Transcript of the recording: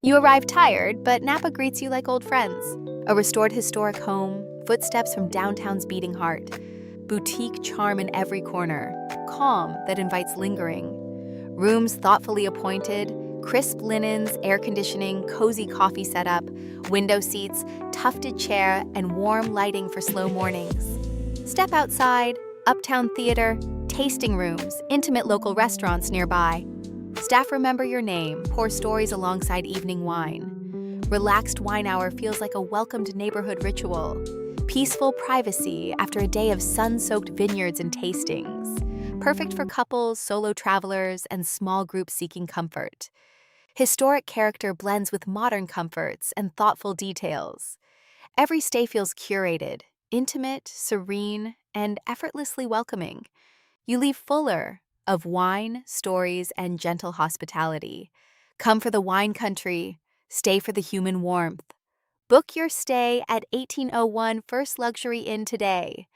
You arrive tired, but Napa greets you like old friends. A restored historic home, footsteps from downtown's beating heart, boutique charm in every corner, calm that invites lingering. Rooms thoughtfully appointed, crisp linens, air conditioning, cozy coffee setup, window seats, tufted chair, and warm lighting for slow mornings. Step outside, Uptown Theatre, tasting rooms, intimate local restaurants nearby. Staff remember your name, pour stories alongside evening wine. Relaxed wine hour feels like a welcomed neighborhood ritual. Peaceful privacy after a day of sun-soaked vineyards and tastings. Perfect for couples, solo travelers, and small groups seeking comfort. Historic character blends with modern comforts and thoughtful details. Every stay feels curated, intimate, serene, and effortlessly welcoming. You leave fuller of wine, stories, and gentle hospitality. Come for the wine country, stay for the human warmth. Book your stay at 1801 First Luxury Inn today.